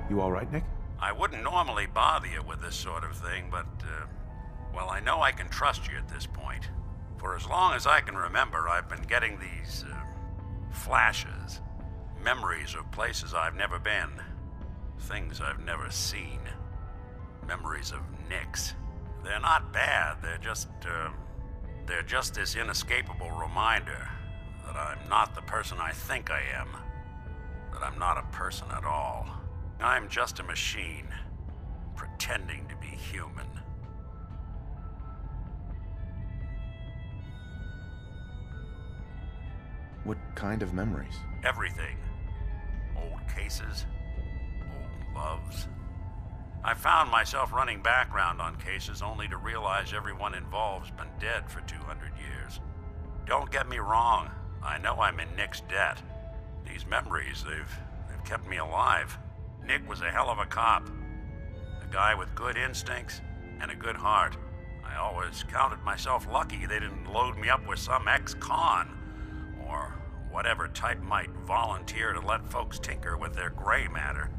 You all right, Nick? I wouldn't normally bother you with this sort of thing, but, well, I know I can trust you at this point. For as long as I can remember, I've been getting these, flashes. Memories of places I've never been. Things I've never seen. Memories of Nicks. They're not bad, they're just this inescapable reminder that I'm not the person I think I am. That I'm not a person at all. I'm just a machine, pretending to be human. What kind of memories? Everything. Old cases, old loves. I found myself running background on cases only to realize everyone involved's been dead for 200 years. Don't get me wrong, I know I'm in Nick's debt. These memories, they've kept me alive. Nick was a hell of a cop. A guy with good instincts and a good heart. I always counted myself lucky they didn't load me up with some ex-con, or whatever type might volunteer to let folks tinker with their gray matter.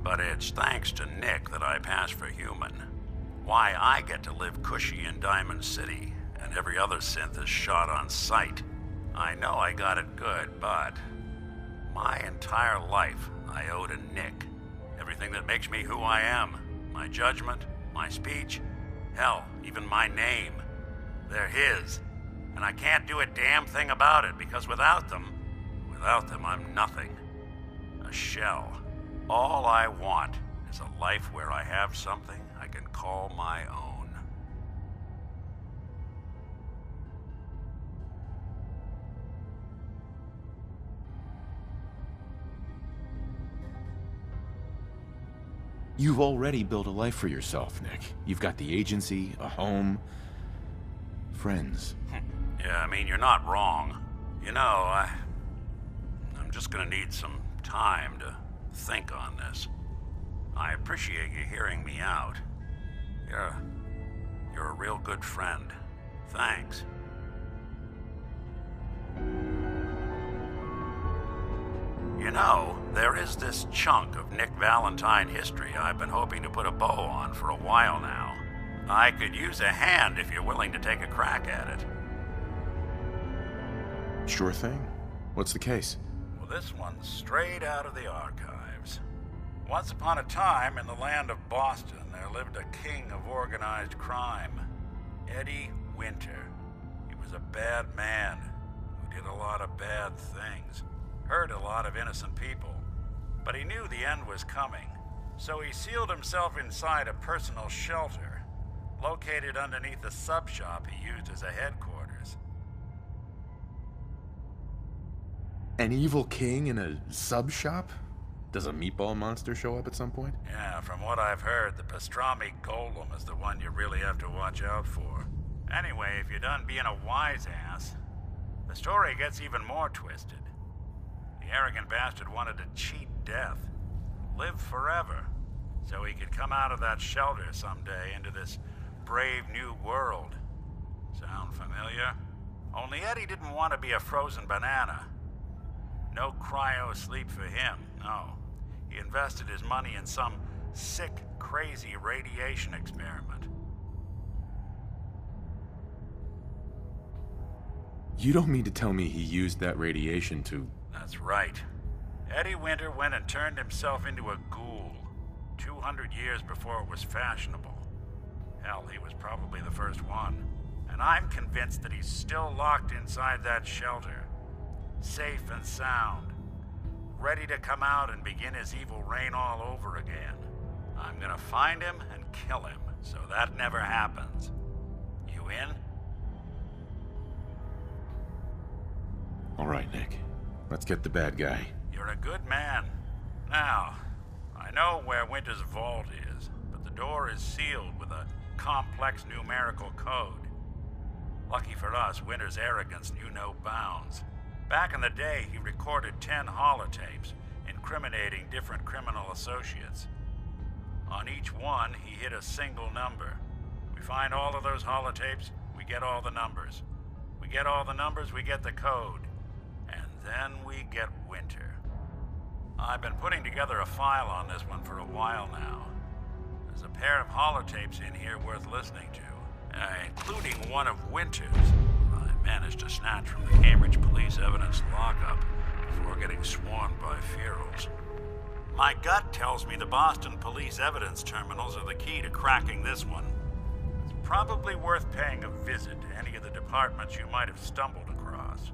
But it's thanks to Nick that I pass for human. Why I get to live cushy in Diamond City, and every other synth is shot on sight. I know I got it good, but my entire life I owe to Nick. Everything that makes me who I am. My judgment, my speech, hell, even my name. They're his. And I can't do a damn thing about it, because without them, I'm nothing. A shell. All I want is a life where I have something I can call my own. You've already built a life for yourself, Nick. You've got the agency, a home, friends. Yeah, I mean, you're not wrong. You know, I'm just gonna need some time to think on this. I appreciate you hearing me out. You're a real good friend. Thanks. You know, there is this chunk of Nick Valentine history I've been hoping to put a bow on for a while now. I could use a hand if you're willing to take a crack at it. Sure thing. What's the case? Well, this one's straight out of the archives. Once upon a time, in the land of Boston, there lived a king of organized crime, Eddie Winter. He was a bad man who did a lot of bad things. Hurt a lot of innocent people. But he knew the end was coming, so he sealed himself inside a personal shelter, located underneath a sub-shop he used as a headquarters. An evil king in a sub-shop? Does a meatball monster show up at some point? Yeah, from what I've heard, the pastrami golem is the one you really have to watch out for. Anyway, if you're done being a wise ass, the story gets even more twisted. The arrogant bastard wanted to cheat death, live forever, so he could come out of that shelter someday into this brave new world. Sound familiar? Only Eddie didn't want to be a frozen banana. No cryo sleep for him, no. He invested his money in some sick, crazy radiation experiment. You don't mean to tell me he used that radiation to... That's right. Eddie Winter went and turned himself into a ghoul 200 years before it was fashionable. Hell, he was probably the first one. And I'm convinced that he's still locked inside that shelter. Safe and sound. Ready to come out and begin his evil reign all over again. I'm gonna find him and kill him, so that never happens. You in? All right, Nick. Let's get the bad guy. You're a good man. Now, I know where Winter's vault is, but the door is sealed with a complex numerical code. Lucky for us, Winter's arrogance knew no bounds. Back in the day, he recorded 10 holotapes, incriminating different criminal associates. On each one, he hit a single number. We find all of those holotapes, we get all the numbers. We get all the numbers, we get the code. And then we get Winter. I've been putting together a file on this one for a while now. There's a pair of holotapes in here worth listening to, including one of Winter's. I managed to snatch from the Cambridge Police Evidence lockup before getting swarmed by ferals. My gut tells me the Boston Police Evidence Terminals are the key to cracking this one. It's probably worth paying a visit to any of the departments you might have stumbled across.